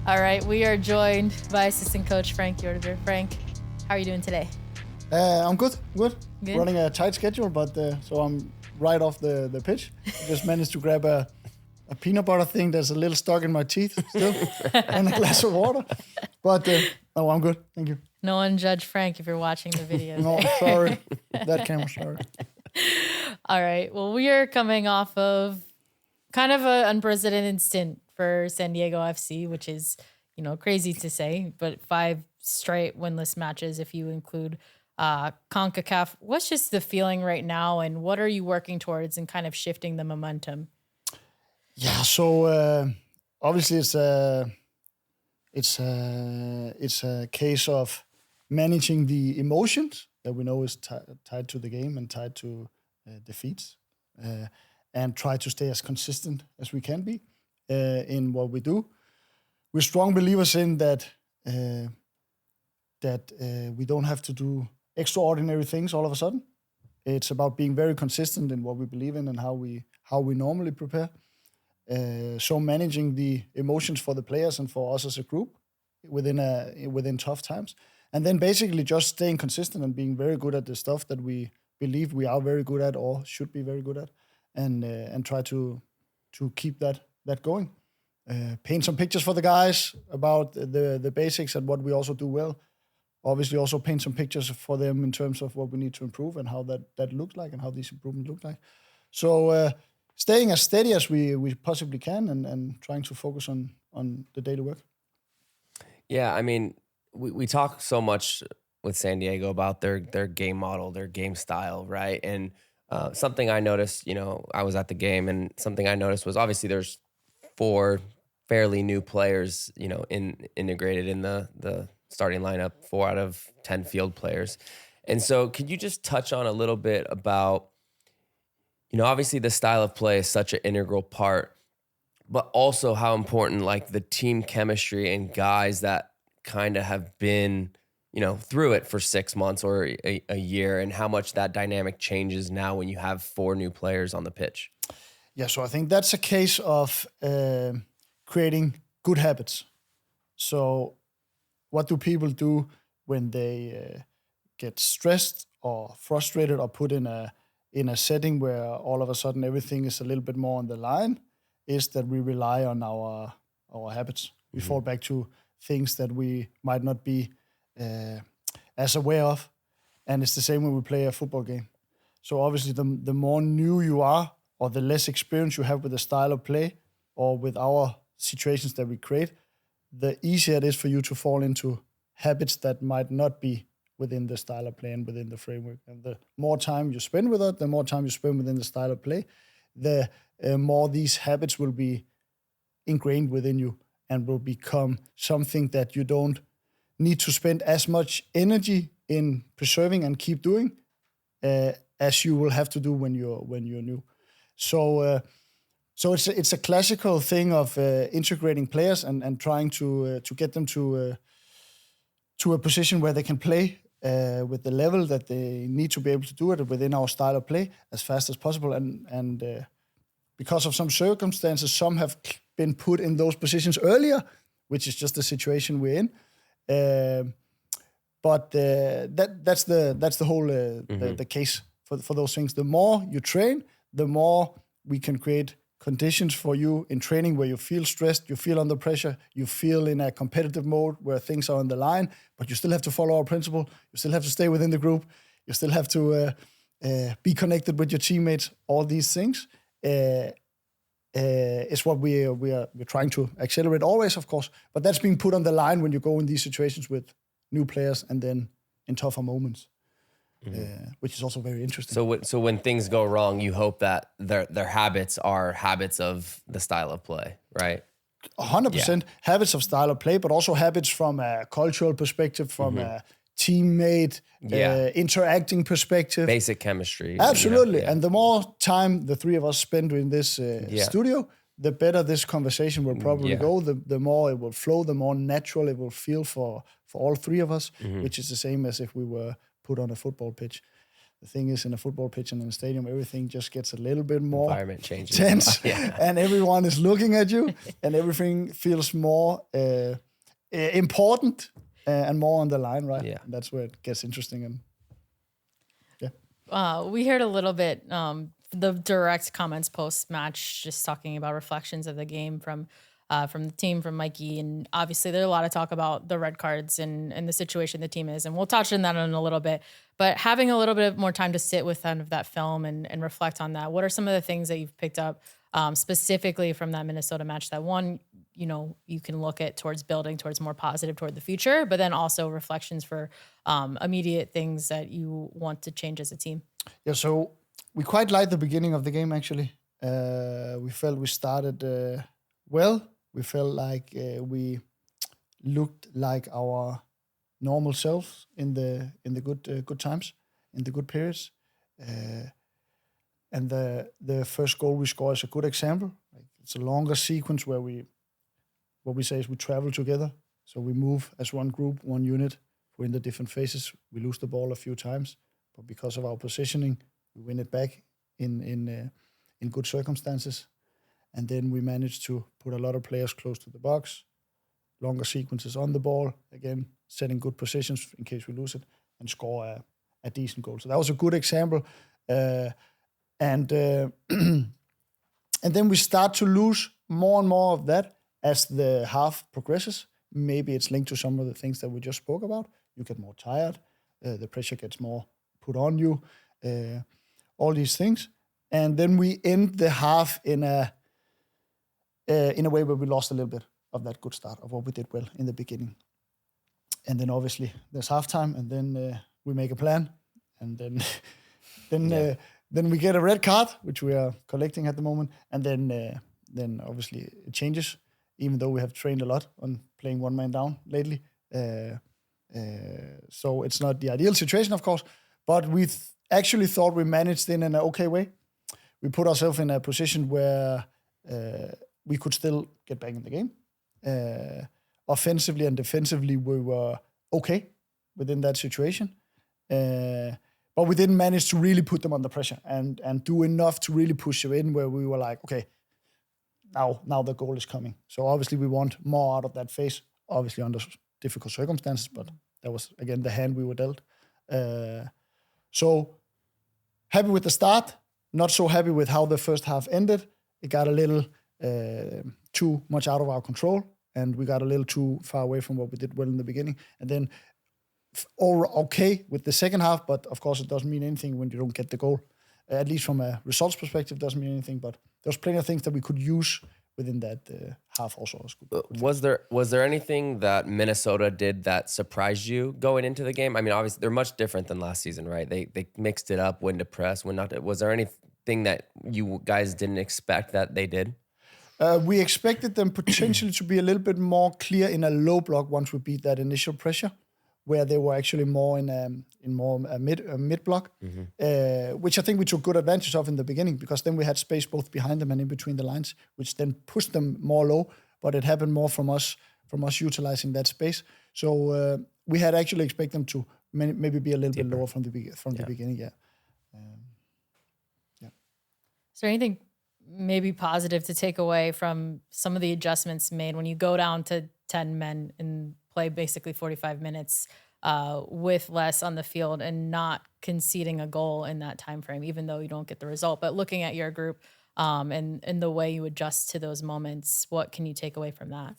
All right, we are joined by assistant coach Frank Hjortebjerg. Frank, how are you doing today? I'm good. Good? Running a tight schedule, but so I'm right off the pitch. I just managed to grab a peanut butter thing that's a little stuck in my teeth still, and a glass of water. But no, I'm good. Thank you. No one judge Frank if you're watching the video. No, sorry. That camera, sorry. All right. Well, we are coming off of kind of an unprecedented stint for San Diego FC, which is, crazy to say, but 5 straight winless matches if you include CONCACAF. What's just the feeling right now, and what are you working towards and kind of shifting the momentum? Yeah, so obviously it's a case of managing the emotions that we know is tied to the game and tied to defeats, and try to stay as consistent as we can be in what we do. We're strong believers in that we don't have to do extraordinary things all of a sudden. It's about being very consistent in what we believe in and how we normally prepare. So managing the emotions for the players and for us as a group within tough times, and then basically just staying consistent and being very good at the stuff that we believe we are very good at or should be very good at, and try to keep that going. Paint some pictures for the guys about the basics and what we also do well. Obviously, also paint some pictures for them in terms of what we need to improve and how that looks like and how these improvements look like. So staying as steady as we possibly can and trying to focus on the daily work. Yeah, I mean, we talk so much with San Diego about their game model, their game style, right? And something I noticed, I was at the game, and something I noticed was obviously there's 4 fairly new players, integrated in the starting lineup, 4 out of 10 field players. And so could you just touch on a little bit about, obviously the style of play is such an integral part, but also how important like the team chemistry and guys that kind of have been, through it for 6 months or a year, and how much that dynamic changes now when you have 4 new players on the pitch? Yeah, so I think that's a case of creating good habits. So what do people do when they get stressed or frustrated or put in a setting where all of a sudden everything is a little bit more on the line? Is that we rely on our habits. We fall back to things that we might not be as aware of. And it's the same when we play a football game. So obviously the more new you are, or the less experience you have with the style of play or with our situations that we create, the easier it is for you to fall into habits that might not be within the style of play and within the framework. And the more time you spend with it, the more time you spend within the style of play, the more these habits will be ingrained within you and will become something that you don't need to spend as much energy in preserving and keep doing as you will have to do when you're new. So it's a classical thing of integrating players and trying to get them to a position where they can play with the level that they need to be able to do it within our style of play as fast as possible. And because of some circumstances, some have been put in those positions earlier, which is just the situation we're in. But that's the whole the case for those things. The more you train, the more we can create conditions for you in training where you feel stressed, you feel under pressure, you feel in a competitive mode where things are on the line, but you still have to follow our principle. You still have to stay within the group. You still have to be connected with your teammates. All these things is what we're trying to accelerate always, of course. But that's being put on the line when you go in these situations with new players and then in tougher moments. Which is also very interesting. So when things go wrong, you hope that their habits are habits of the style of play, right? 100% habits of style of play, but also habits from a cultural perspective, from a teammate, interacting perspective. Basic chemistry. Absolutely. And the more time the 3 of us spend in this studio, the better this conversation will probably go, the more it will flow, the more natural it will feel for all 3 of us, which is the same as if we were put on a football pitch. the thing is, in a football pitch and in a stadium, everything just gets a little bit more Environment changes. tense, Yeah. and everyone is looking at you, and everything feels more important and more on the line, right? Yeah. And that's where it gets interesting. And we heard a little bit the direct comments post match, just talking about reflections of the game from the team, from Mikey, and obviously there's a lot of talk about the red cards and the situation the team is, and we'll touch on that in a little bit. But having a little bit more time to sit with kind of that film and reflect on that, what are some of the things that you've picked up specifically from that Minnesota match that one, you can look at towards building towards more positive toward the future, but then also reflections for immediate things that you want to change as a team? yeah, so we quite liked the beginning of the game, actually. We felt we started well. We felt like we looked like our normal selves in the good times, in the good periods. And the first goal we score is a good example. Like, it's a longer sequence where what we say is we travel together. So we move as one group, one unit. We're in the different phases. We lose the ball a few times, but because of our positioning, we win it back in good circumstances. And then we managed to put a lot of players close to the box, longer sequences on the ball, again, setting good positions in case we lose it, and score a decent goal. So that was a good example. And then we start to lose more and more of that as the half progresses. Maybe it's linked to some of the things that we just spoke about. You get more tired. The pressure gets more put on you. All these things. And then we end the half in a way where we lost a little bit of that good start of what we did well in the beginning. And then obviously there's halftime, and then we make a plan, and then we get a red card, which we are collecting at the moment, and then obviously it changes, even though we have trained a lot on playing one man down lately. So it's not the ideal situation, of course, but we actually thought we managed in an okay way. We put ourselves in a position where we could still get back in the game. Offensively and defensively, we were okay within that situation. But we didn't manage to really put them under pressure and do enough to really push you in where we were like, okay, now the goal is coming. So obviously we want more out of that phase, obviously under difficult circumstances, but that was, again, the hand we were dealt. So happy with the start, not so happy with how the first half ended. It got a little too much out of our control, and we got a little too far away from what we did well in the beginning. And then all okay with the second half, but of course it doesn't mean anything when you don't get the goal. At least from a results perspective, doesn't mean anything, but there's plenty of things that we could use within that half also. Was there anything that Minnesota did that surprised you going into the game? I mean, obviously they're much different than last season, right? They mixed it up, when to press, when not to. Was there anything that you guys didn't expect that they did? We expected them potentially to be a little bit more clear in a low block once we beat that initial pressure, where they were actually more in a mid block, which I think we took good advantage of in the beginning, because then we had space both behind them and in between the lines, which then pushed them more low. But it happened more from us utilizing that space. So we had actually expected them to maybe be a little bit lower from the beginning. Yeah. Is there anything maybe positive to take away from some of the adjustments made when you go down to 10 men and play basically 45 minutes with less on the field and not conceding a goal in that time frame, even though you don't get the result? But looking at your group and the way you adjust to those moments, what can you take away from that?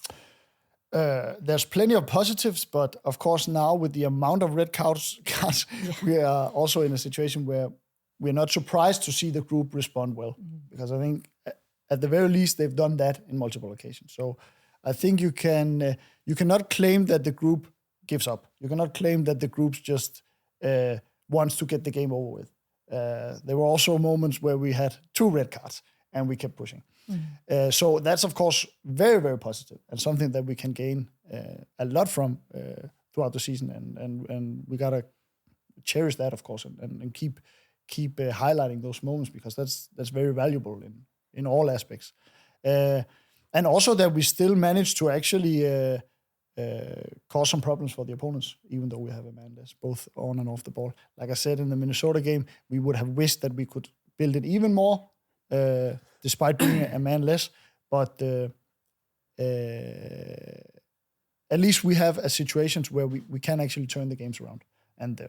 There's plenty of positives, but of course now with the amount of red cards, we are also in a situation where we're not surprised to see the group respond well, because I think at the very least they've done that in multiple occasions. So I think you cannot claim that the group gives up. You cannot claim that the group just wants to get the game over with. There were also moments where we had 2 red cards and we kept pushing. So that's of course very, very positive, and something that we can gain a lot from throughout the season, and we gotta cherish that, of course, and keep highlighting those moments, because that's very valuable in all aspects. And also that we still manage to actually cause some problems for the opponents, even though we have a man less, both on and off the ball. Like I said in the Minnesota game, we would have wished that we could build it even more, despite being a man less. But at least we have situations where we can actually turn the games around. And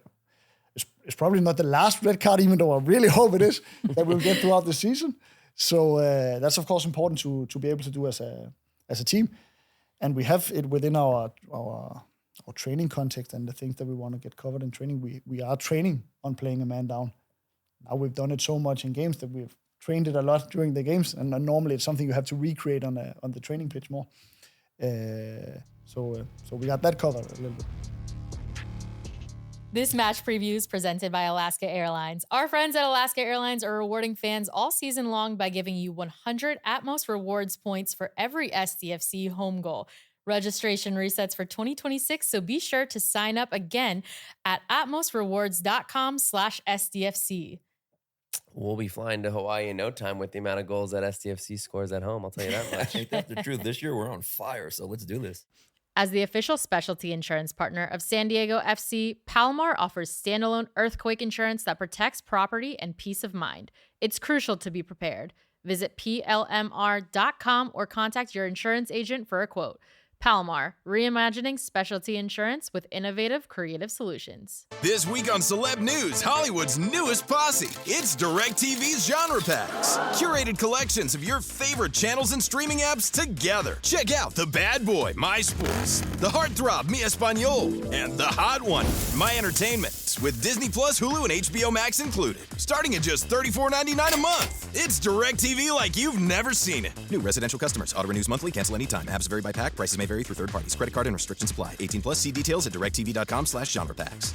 it's probably not the last red card, even though I really hope it is, that we'll get throughout the season. So that's, of course, important to be able to do as a team. And we have it within our training context and the things that we want to get covered in training. We are training on playing a man down. Now we've done it so much in games that we've trained it a lot during the games, and normally it's something you have to recreate on the training pitch more. So we got that covered a little bit. This match preview is presented by Alaska Airlines. Our friends at Alaska Airlines are rewarding fans all season long by giving you 100 Atmos Rewards points for every SDFC home goal. Registration resets for 2026, so be sure to sign up again at atmosrewards.com/SDFC. We'll be flying to Hawaii in no time with the amount of goals that SDFC scores at home. I'll tell you that much. Ain't that the truth? This year we're on fire, so let's do this. As the official specialty insurance partner of San Diego FC, Palomar offers standalone earthquake insurance that protects property and peace of mind. It's crucial to be prepared. Visit plmr.com or contact your insurance agent for a quote. Palomar, reimagining specialty insurance with innovative, creative solutions. This week on Celeb News, Hollywood's newest posse. It's DirecTV's Genre Packs. Curated collections of your favorite channels and streaming apps together. Check out The Bad Boy, My Sports, The Heartthrob, Mi Español, and The Hot One, My Entertainment, with Disney Plus, Hulu, and HBO Max included. Starting at just $34.99 a month. It's DirecTV like you've never seen it. New residential customers. Auto renews monthly. Cancel anytime. Apps vary by pack. Prices may vary through third parties. Credit card and restrictions apply. 18 plus. See details at directv.com/genrepacks.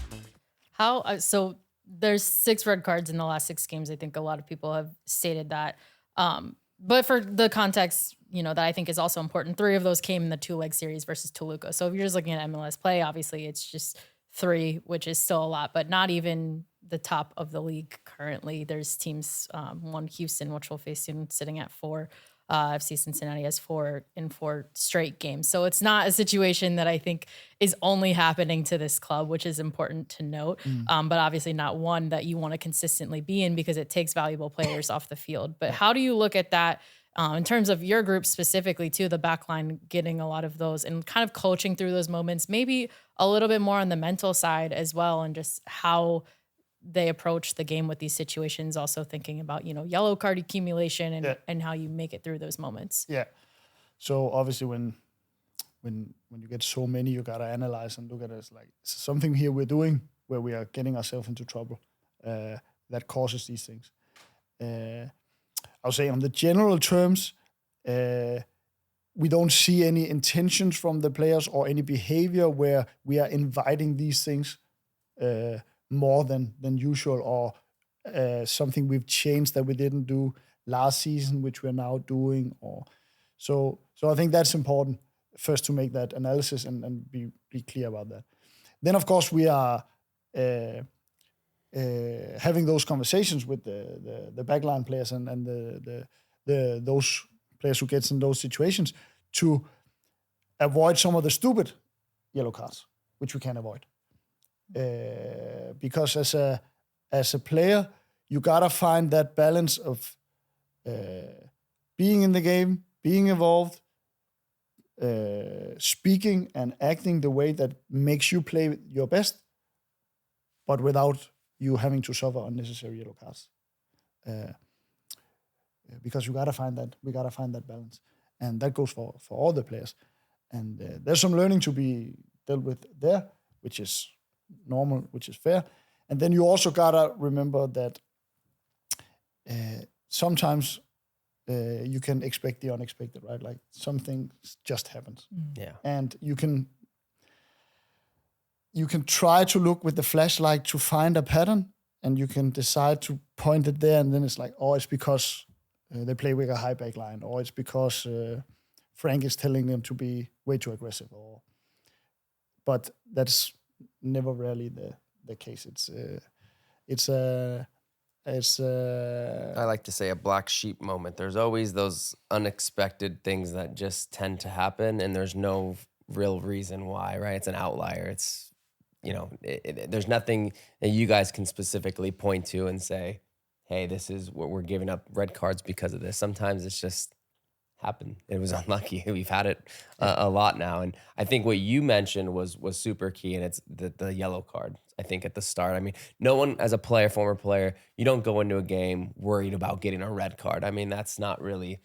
So there's 6 red cards in the last 6 games. I think a lot of people have stated that. But for the context, that I think is also important, 3 of those came in the 2-leg series versus Toluca. So if you're just looking at MLS play, obviously it's just 3, which is still a lot, but not even the top of the league currently. There's teams, one Houston, which we'll face soon, sitting at 4. FC Cincinnati has 4 in 4 straight games. So it's not a situation that I think is only happening to this club, which is important to note. But obviously not one that you want to consistently be in because it takes valuable players off the field. But how do you look at that in terms of your group specifically too, the back line getting a lot of those and kind of coaching through those moments, maybe a little bit more on the mental side as well, and just how they approach the game with these situations, also thinking about, yellow card accumulation and how you make it through those moments. Yeah. So obviously when you get so many, you got to analyze and look at it as like something here we're doing where we are getting ourselves into trouble that causes these things. I'll say on the general terms, we don't see any intentions from the players or any behavior where we are inviting these things more than usual, or something we've changed that we didn't do last season, which we're now doing. Or so I think that's important first to make that analysis and be clear about that. Then of course we are having those conversations with the backline players and the those players who gets in those situations to avoid some of the stupid yellow cards, which we can avoid. Because as a player, you gotta find that balance of being in the game, being involved, speaking and acting the way that makes you play your best, but without you having to suffer unnecessary yellow cards. Because we gotta find that balance, and that goes for all the players. And there's some learning to be dealt with there, which is normal, which is fair. And then you also gotta remember that sometimes you can expect the unexpected, right? Like something just happens. Yeah. And you can try to look with the flashlight to find a pattern, and you can decide to point it there, and then it's like, oh, it's because they play with a high back line, or it's because Frank is telling them to be way too aggressive. But that's never really the case. I like to say a black sheep moment. There's always those unexpected things that just tend to happen, and there's no real reason why, right? It's an outlier. It's, there's nothing that you guys can specifically point to and say, hey, this is what we're giving up red cards because of this. Sometimes it's just happened. It was unlucky. We've had it a lot now. And I think what you mentioned was super key, and it's the yellow card, I think, at the start. I mean, no one, as a player, former player, you don't go into a game worried about getting a red card. I mean, that's not really.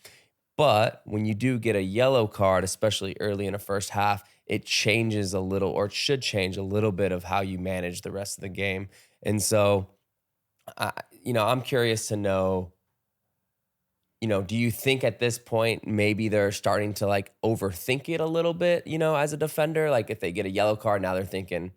But when you do get a yellow card, especially early in a first half, it changes a little, or it should change a little bit of how you manage the rest of the game. And so, I'm curious to know, do you think at this point maybe they're starting to like overthink it a little bit, as a defender? Like if they get a yellow card, now they're thinking,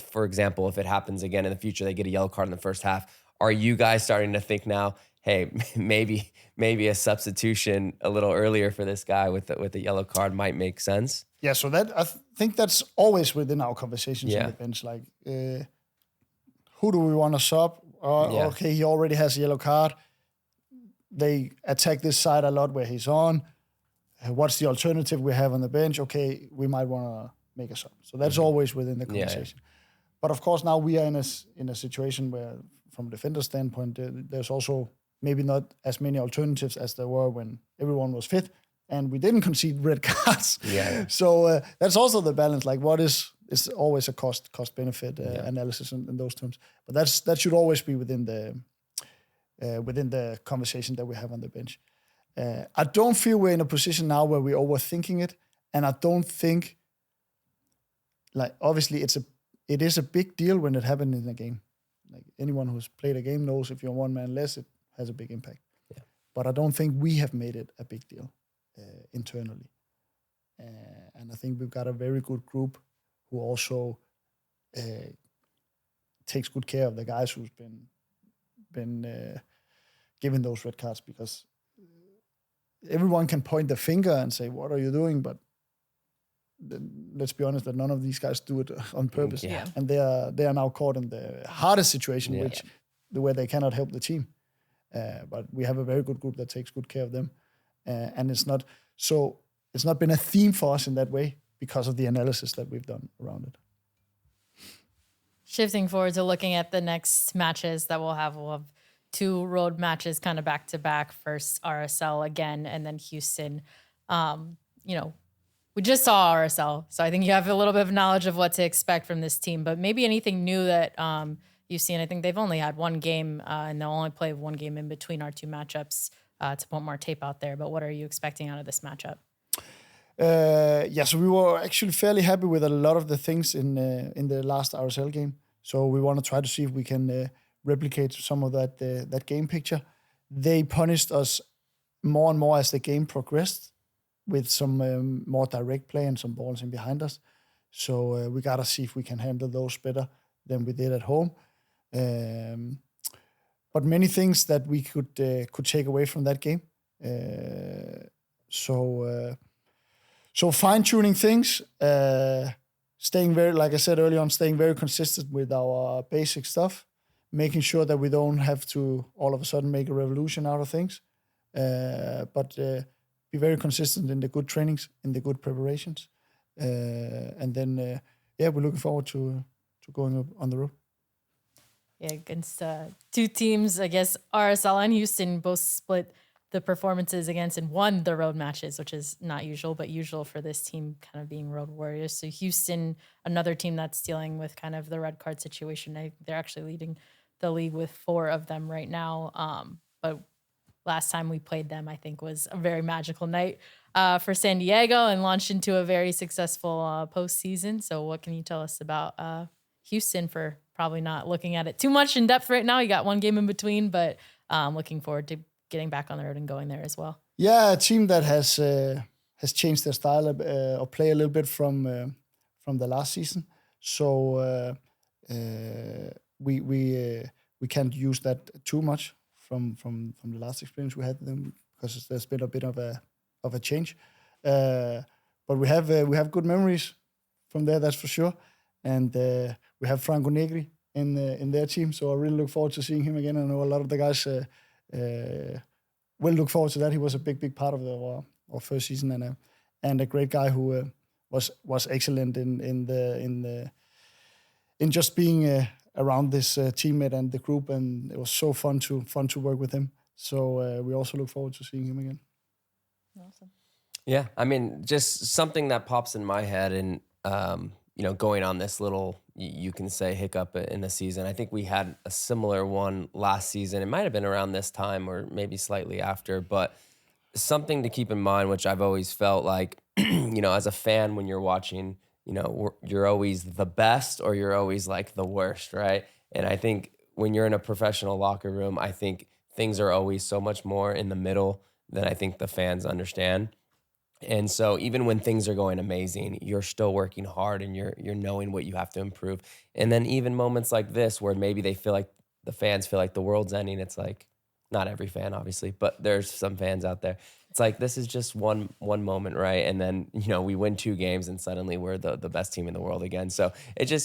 for example, if it happens again in the future, they get a yellow card in the first half. Are you guys starting to think now, hey, maybe a substitution a little earlier for this guy with the yellow card might make sense? Yeah, so that I think that's always within our conversations on the bench. Like, who do we want to sub? Okay, he already has a yellow card. They attack this side a lot where he's on. What's the alternative we have on the bench? Okay, we might want to make a sub. So that's always within the conversation. Yeah. But of course, now we are in a situation where, from a defender standpoint, there's also maybe not as many alternatives as there were when everyone was fit, and we didn't concede red cards. Yeah. So that's also the balance. Like, what is always a cost benefit analysis in those terms. But that should always be within the conversation that we have on the bench. I don't feel we're in a position now where we're overthinking it, and I don't think, like, obviously it is a big deal when it happens in a game. Like, anyone who's played a game knows if you're one man less, it has a big impact. Yeah. But I don't think we have made it a big deal internally. And I think we've got a very good group who also takes good care of the guys who's been given those red cards, because everyone can point the finger and say, what are you doing? But let's be honest, that none of these guys do it on purpose. Yeah. And they are now caught in the hardest situation, where they cannot help the team. But we have a very good group that takes good care of them. And it's not been a theme for us in that way because of the analysis that we've done around it. Shifting forward to looking at the next matches that we'll have 2 road matches kind of back to back. First RSL again, and then Houston. We just saw RSL, so I think you have a little bit of knowledge of what to expect from this team. But maybe anything new that you've seen. I think they've only had one game, and they'll only play one game in between our 2 matchups to put more tape out there. But what are you expecting out of this matchup? So we were actually fairly happy with a lot of the things in the last RSL game. So we want to try to see if we can replicate some of that game picture. They punished us more and more as the game progressed, with some more direct play and some balls in behind us. So we got to see if we can handle those better than we did at home. But many things that we could take away from that game. So fine-tuning things, staying very, like I said earlier on, staying very consistent with our basic stuff, making sure that we don't have to all of a sudden make a revolution out of things, but be very consistent in the good trainings, in the good preparations. And then, we're looking forward to going up on the road. Yeah, against 2 teams, I guess RSL and Houston both split the performances against and won the road matches, which is not usual, but usual for this team kind of being road warriors. So Houston, another team that's dealing with kind of the red card situation. They're actually leading the league with 4 of them right now. But last time we played them, I think, was a very magical night for San Diego and launched into a very successful postseason. So what can you tell us about Houston, for probably not looking at it too much in depth right now? You got one game in between, but looking forward to getting back on the road and going there as well. Yeah, a team that has changed their style or play a little bit from the last season. So we can't use that too much from the last experience we had with them, because there's been a bit of a change. But we have good memories from there, that's for sure. And we have Franco Negri in their team, so I really look forward to seeing him again. I know a lot of the guys will look forward to that. He was a big part of our first season, and a great guy who was excellent in just being around this teammate and the group, and it was so fun to work with him. So we also look forward to seeing him again. Awesome. Yeah, I mean, just something that pops in my head, and going on this little, you can say, hiccup in the season. I think we had a similar one last season. It might have been around this time or maybe slightly after, but something to keep in mind, which I've always felt like, as a fan, when you're watching, you're always the best or you're always like the worst, right? And I think when you're in a professional locker room, I think things are always so much more in the middle than I think the fans understand. And so even when things are going amazing, you're still working hard and you're knowing what you have to improve. And then even moments like this where maybe the fans feel like the world's ending, it's like, not every fan, obviously, but there's some fans out there. It's like, this is just one moment, right? And then, we win 2 games and suddenly we're the best team in the world again. So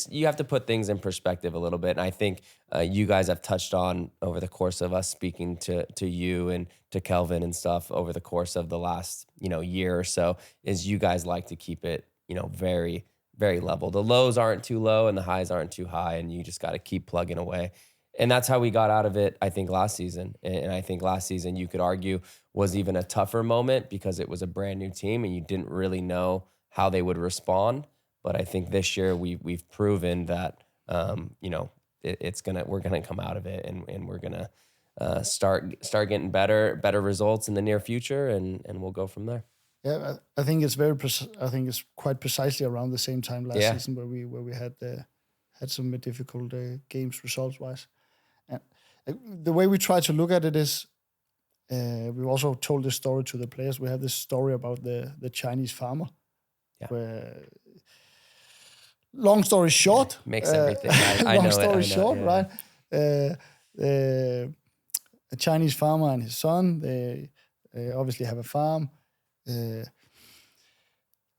you have to put things in perspective a little bit. And I think you guys have touched on over the course of us speaking to you and to Kelvin and stuff over the course of the last, year or so, is you guys like to keep it, very, very level. The lows aren't too low and the highs aren't too high, and you just got to keep plugging away. And that's how we got out of it, I think, last season. And I think last season, you could argue, was even a tougher moment because it was a brand new team and you didn't really know how they would respond. But I think this year we've proven that, we're gonna come out of it and we're gonna start getting better results in the near future, and we'll go from there. Yeah, I think it's I think it's quite precisely around the same time last season where we had some difficult games results wise. And the way we try to look at it is, we've also told this story to the players. We have this story about the Chinese farmer. Yeah. Where, long story short, makes everything. I long know story it, short, yeah. Right? A Chinese farmer and his son, they obviously have a farm.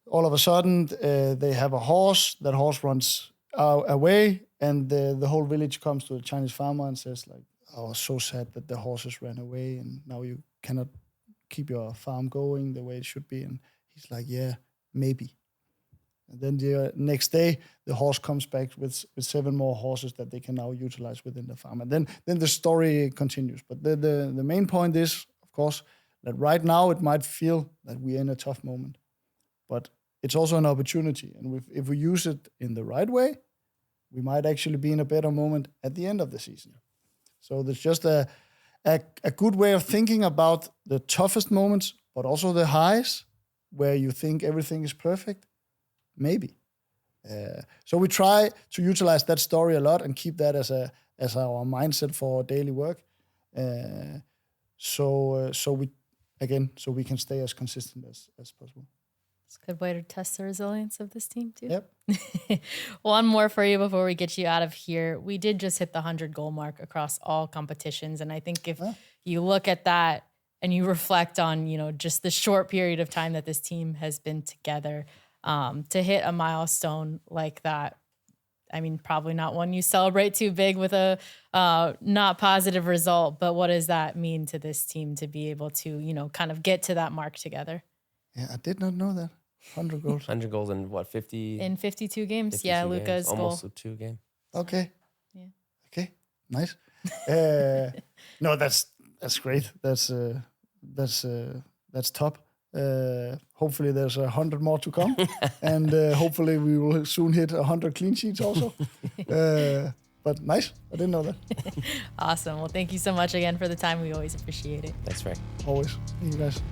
All of a sudden, they have a horse. That horse runs away, and the whole village comes to the Chinese farmer and says, like, "Oh, so sad that the horses ran away, and now you cannot keep your farm going the way it should be." And he's like, "Yeah, maybe." And then the next day, the horse comes back with 7 more horses that they can now utilize within the farm. And then the story continues. But the main point is, of course, that right now it might feel that we're in a tough moment, but it's also an opportunity. And if we use it in the right way, we might actually be in a better moment at the end of the season. So there's just a good way of thinking about the toughest moments, but also the highs, where you think everything is perfect. Maybe. So we try to utilize that story a lot and keep that as our mindset for daily work. So we can stay as consistent as possible. It's a good way to test the resilience of this team too. Yep. One more for you before we get you out of here. We did just hit the 100-goal mark across all competitions, and I think if you look at that and you reflect on, just the short period of time that this team has been together, to hit a milestone like that, I mean, probably not one you celebrate too big with a not positive result, but what does that mean to this team to be able to, kind of get to that mark together? Yeah, I did not know that. 100 goals. 100 goals in what, 50? In 52 games. 52 yeah, games. Almost goal. Almost 2 games. Okay. Yeah. Okay. Nice. No, that's great. That's top. Hopefully there's 100 more to come, and hopefully we will soon hit 100 clean sheets also. But nice. I didn't know that. Awesome. Well, thank you so much again for the time. We always appreciate it. Thanks, Frank. Always. Thank you guys.